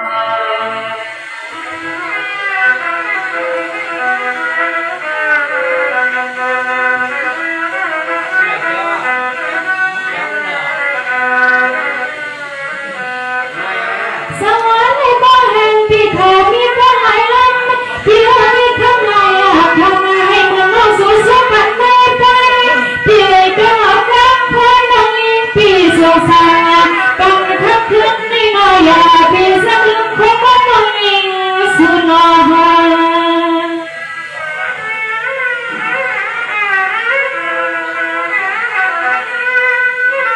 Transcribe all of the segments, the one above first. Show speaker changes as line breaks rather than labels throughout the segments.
Hãy subscribe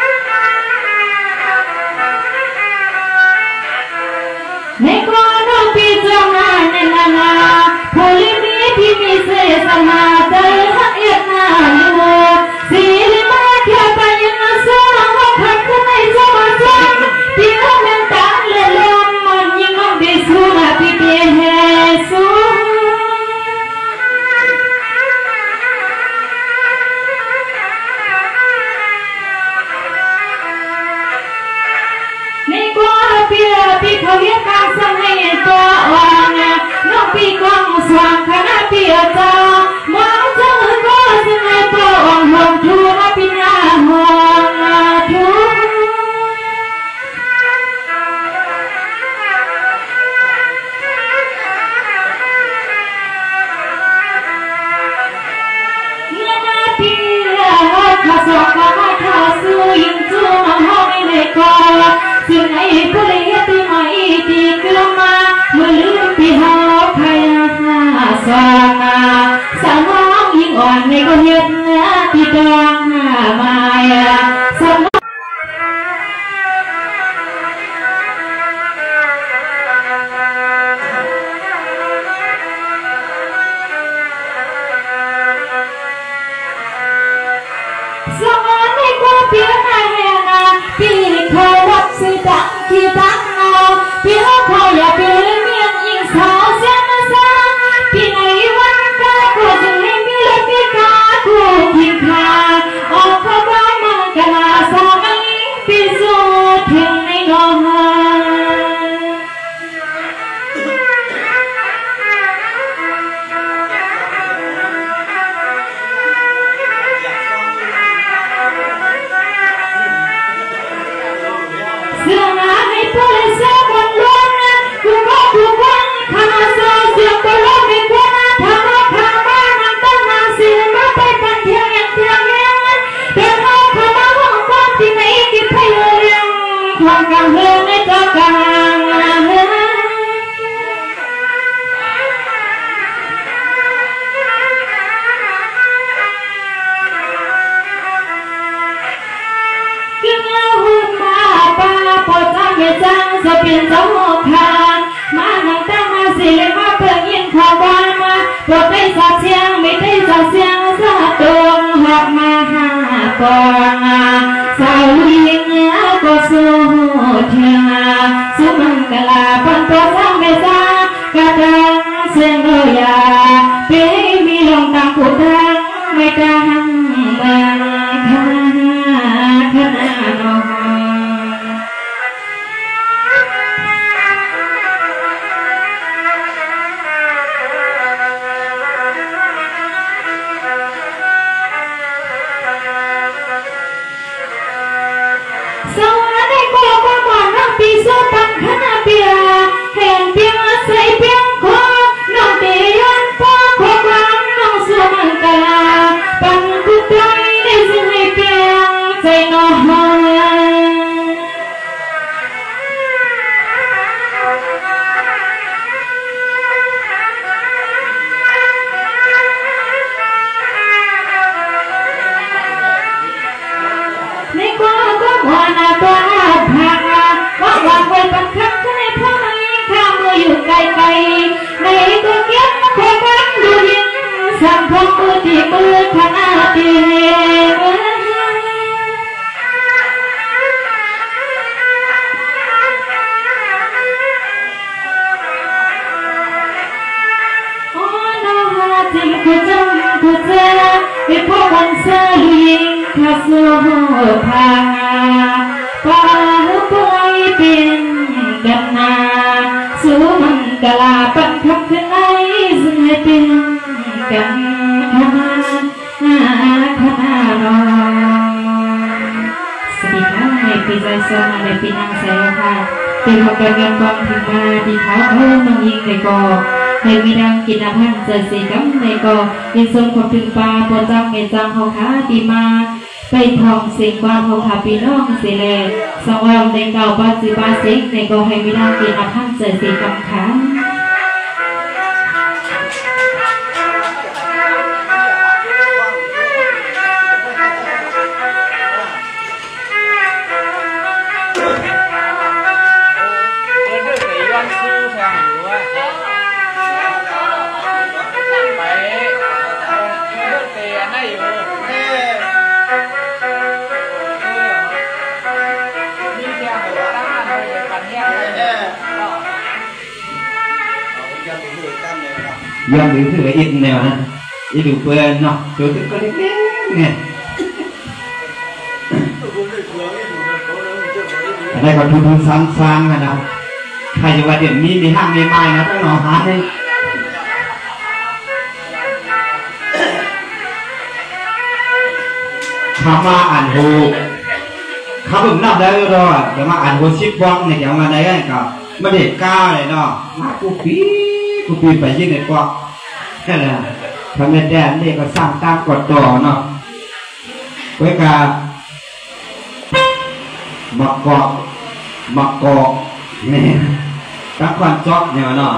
cho kênh Ghiền Mì Gõ để không bỏ lỡ สู้มันกะลาปันทับขึ้นไอ้ซึ่งให้เป็นกันขนาขนาดสวัสดีค่ะในปีใจสมาในปีนางแสงค่ะเป็นขบวนการกองถึงมาดีเขาน้องยิงในกอให้มีดังกินอาหารเจอสีกัมในกอยินทรงขบถึงปลาปวดจังเมจังเขาขาตีมาไปทองเสียงบ้านเขาขาปีน้องเสเลสว่างในเก่าบ้านสีบ้านเสียงในกอให้มีดังกินอาหารเจอสีกัมขา
ยังหรือถืออินแนวนะอีดูเปลือนเนาะตัวตึกก็เล็กๆเนี่ยอะไรก็ทุนๆซ้ำๆกันนะใครจะว่าเดี๋ยวมีห้างมีไม้นะต้องรอหาเลยคำว่าอ่านโหคำผมนับได้รอเดี๋ยวมาอ่านโหชิบวังเนี่ยเดี๋ยวมาได้กันกับไม่ได้กล้าเลยเนาะมากูปีไปยิ่งเลยกว่าแค่นั้นทำให้แดนนี่ก็สร้างตามกฎต่อเนาะไว้กับมักกอกนี่ตั้งความจอกเนี่ยเนาะ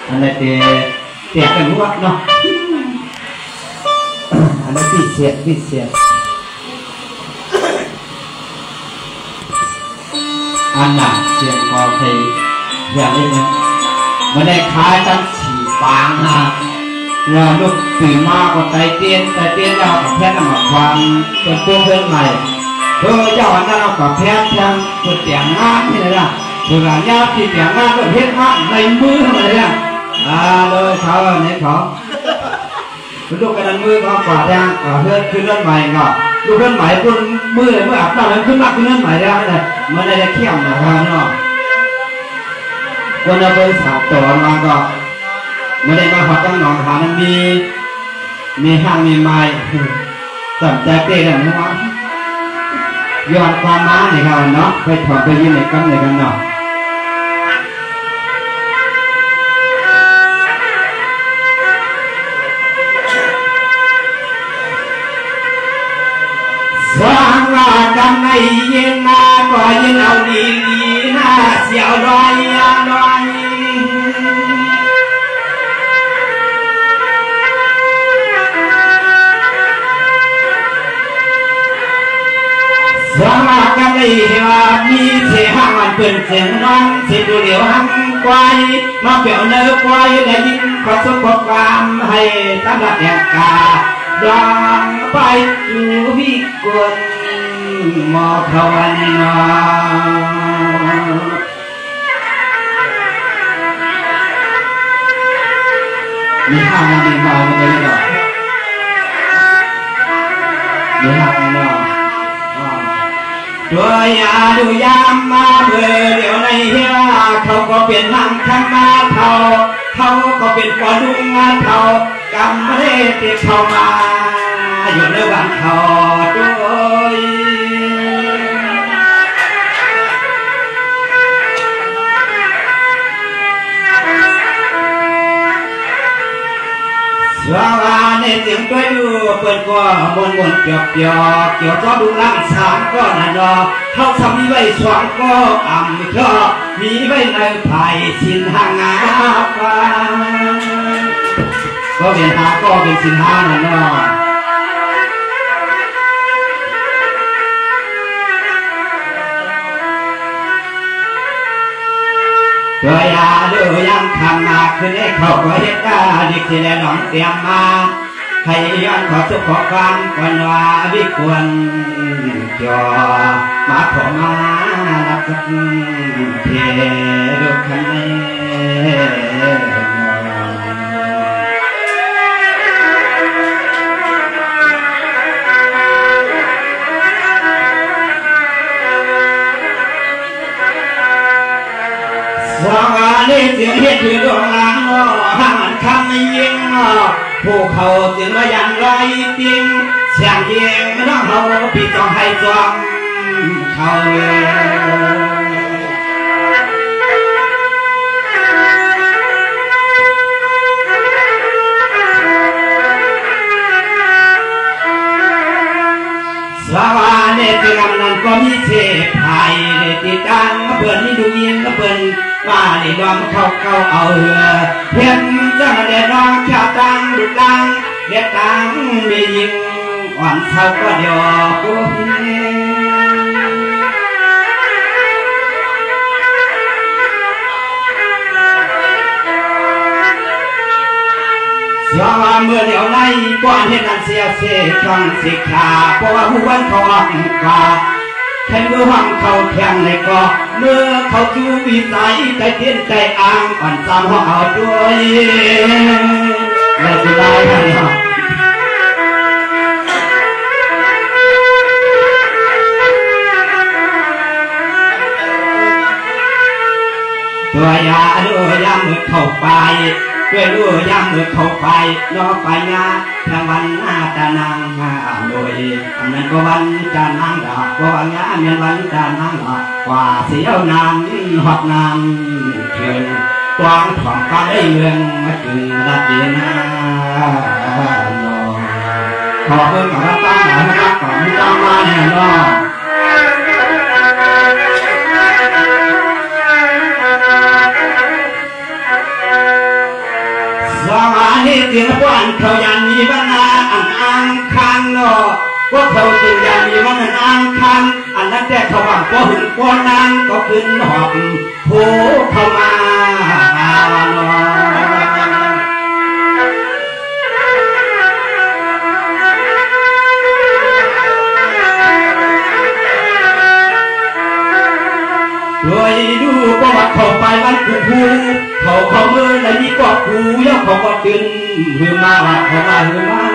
อันนี้เตะกันหัวเนาะอันนี้พิเศษอันน่ะเสียงกอเพลอย่างนี้นะไม่ได้ขายตั้งสี่ปางนะเราลูกตื่นมาก็ใจเตี้ยนเรากับแพทย์มาฟังเป็นพวกเพื่อนใหม่เจ้าวันนั้นเรากับแพทย์ยังตัวเตียงงานนี่นะตัวหลานญาติเตียงงานก็เฮ็ดงานในมืออะไรเนี่ยเลยเขาเนี่ยเขาลูกกระดันมือเขากวาดยังเพื่อนขึ้นเรื่องใหม่ก็ลูกเพื่อนใหม่คนมือเลยเมื่ออาบน้ำแล้วขึ้นมาขึ้นเรื่องใหม่ได้เลยมันได้เข้มนะครับเนาะคนเราไปสาบต่อมาก็ไม่ได้มาพักต้องนอนหามันมีห้างมีไม้สนใจเต้กันนะว่าย้อนความม้าในเขาเนาะไปถอดไปยืนในกำในกันเนาะสว่างว่ากันในเย็นนาก็ยินเอาดีหน้าเสียวลอยสมากันเลยว่ามีเสียงมันเป็นเสียงน้องเสียงดูเดียวหันควายมาเปี่ยวเนื้อควายได้ยินขอสุขความให้ตั้งหลักแห่งกาดองไปอยู่วิกลมอภาวนามีห้างมีมาเลยเนาะมีห้างเนาะด้วยดูยามมาเมื่อเดี๋ยวในเฮียเขาก็เปลี่ยนนั่งข้างมาเขาก็เป็นกอดุงงานเขากำไม่ได้ติดเข้ามาอยู่ในวันเขาด้วยสว่างในเสียงตัวดูเปิดก็มนเกี่ยวก็ดูร่างสามก็น่ะดอกเขาทำมีไว้สองก็ก็มีไว้ในไผ่สินหางาฟ้าก็เป็นหาก็เป็นสินหาน่ะเนาะตัวยาดูยังทำมาคือได้เข้าก็เฮ็ดได้ดิที่ได้หนองเตรียมมาให้ย้อนขอสุขขอความกันว่าวิควรจอมาขอมาลักเทดุขันเนส องนี่เสียงเฮ็ดถือดวงหลังห้างคำไม่ยิงผู้เขาเสียงว่ายันไรติงเสียงเย็นน้องเขาพี่ต้องให้จอมเขาสวานี่เป็นกำนันก็มีเทพไทยได้ติดตั้งเพื่อนนี่ดูยิงก็เพื่อนมาในดอมเข้าเอาเพียนจะเด็ดน้องชาวตังดุดังเด็ดตังไม่ยิงอ่อนเศร้าก็เดียวกูสวาเมื่อเดียวในก่อนเห็นนั้นเสียเสียคำสิขาเพราะว่าหัวเขาอังกาแค่เมื่อวังเขาแข่งในก็เมื่อเขาจูวิสัยใจเทียนใจอ่างอ่อนซ้ำห้องเอาด้วยไม่เป็นไรครับตัวยาด้วยยาเมื่อเข้าไปด้วยรู้ยามเมื่อเข้าไปรอไปยาทางวันหน้าตานางหาโดยอันนั้นก็วันจานางดอกก็วันยาเมียนวันจานางดอกกว่าเสียวนานหอบนานเชิญกวางถ่อมก็ได้เมืองมาถึงระเบียงขอเพิ่งกับรับตั้งหลังรับก่อนต้องมาแน่นอนสมาธิเสียงป้อนเขายันมีบรรณาอันอ่างคันเนาะพวกเขาจึงยันมีวันอ่างคันอันนั้นแต่เขาว่าก็หึงก็นางก็ขึ้นหอบโผเข้ามาเนาะโดยดูก็ว่าเข้าไปวันกูเขาเมื่อไรนี่ก็กูย่อเขาก็ขึ้นหือมาเขามาหือมา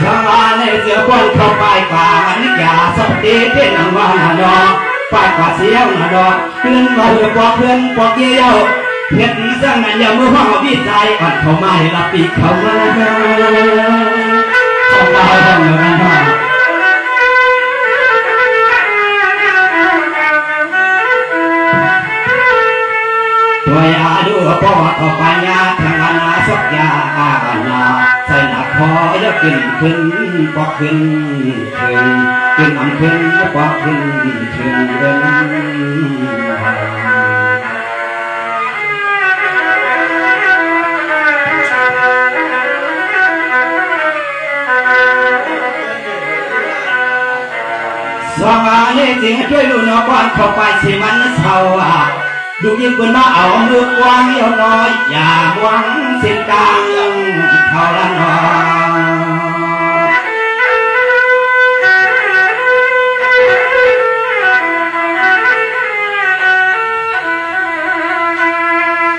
สมาในเสือป้อนเข้าไปกว่ามันอย่าสบดีเท่นังว่าดอกไปกว่าเสียวดอกขึ้นมาเหือปอกเพื่อนปอกเยี่ยวเห็นสังนั้นอย่ามือห้องวิจัยอ่อนเขามาให้รับปีกเขามาต้องมาให้เหมือนกันตัวยาดูพ่อต่อไปยาทางนาสักยาอาณาใส่หนักคอจะขึ้นปอกขึ้นอันขึ้นปอกขึ้นเดินสมาธิจริงช่วยลูกน้องก่อนเข้าไปสิมันเศร้าดูยิ่งคนมาเอามือวางเยี่ยวน้อยอย่าหวังสิ้นกลางเขาละน้อย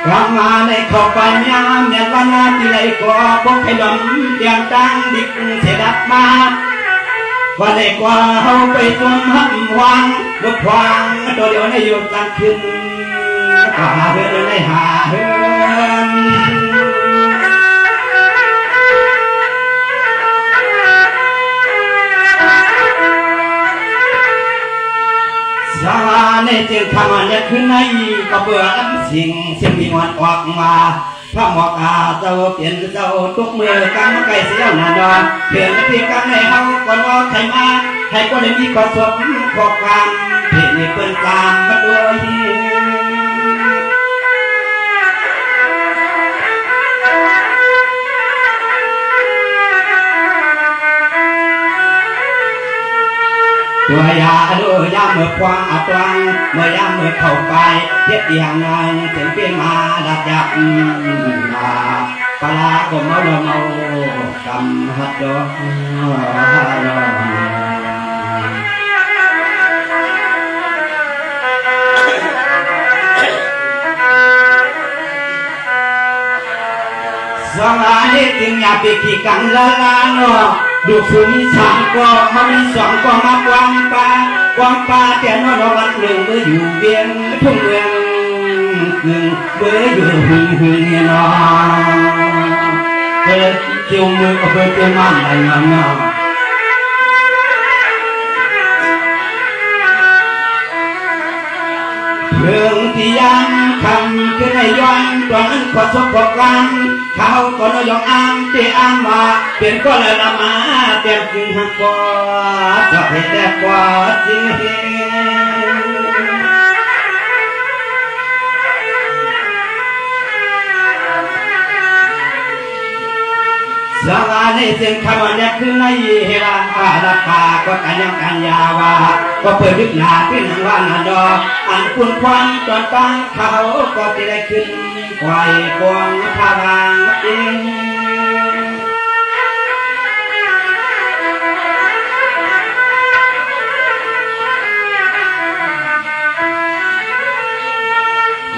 กลับมาในเข้าไปยามเนียนวันนาที่ไรก็พบให้ดมเตียงตั้งดิกเสด็จมาว่าได้กว่าเขาไปจมหักวางลูกควางตัวเดียวในอยู่กลางคืนก็หาเพื่อนในหาเพื่อนสาในจึงทำอันขึ้นในก็เบื่อน้ำสิ่งมีวันออกมาพระหมอกาเจ้าเปลี่ยนเจ้าทุกเมื่อกันไก่เสียวนาดอนเปลี่ยนเพียงกันให้เขาก่อนว่าใครมาให้ก็ได้มีความสุขขอบการเพียงให้เปิดตามมาด้วยตัวยาดูยาเมื่อควางอัตวังเมื่อยาเมื่อเข้าไปเทียบอย่างนั้นถึงเปลี่ยนมาดับยับมาปลาก็เมาเมากำหัดดอกสมา าเนี่ยจึงอย่าไปขี้กันละลาเนาะดูฝุ่นสามก็มามีสองก็มากวางปลแต่นอนวันหนึ่งเมื่ออยู่เวียงทุ่งเมืองเมื่ออยู่หึงเนาะเธอเกี่ยวมือเอาไปเกี่ยวมันอะไรเนาะเรื่องที่ยังคำคือในย้อนตอนนั้นขอสบกันเขาก็นยองอ้างที่อ้างมาเป็นก็เลยละมาเต็มจริงหักกว่าจะให้แตกกว่าจริงสาวในเสียงคำว่าเนี่ยคือในเฮราราคาก็กันยังกันยาวาก็เปิดดึกหนาขึ้นหางว่านาดอกอันคุณควันตอนตั้งเขาก็จะได้ขึ้นไหวกวงพารังเอง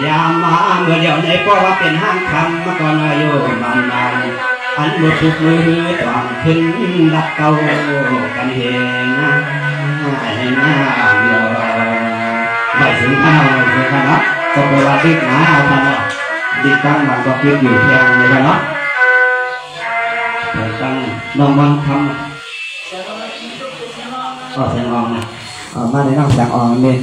ยามมาเมื่อเดียวในก็ว่าเป็นห้างคำมาก่อนอายุมันนานอันบุทุกมือต้องขึ้นรักเก่ากันเห็นให้หน้าเดียวไม่ถึงข้าวเลยครับก็เป็นว่าดิบหนาเอาทันเนาะดิบตั้งมันก็คิดอยู่แทงเลยครับเนาะตั้งนองบังคำก็แสงออกนะมาในนอกแสงออกนี่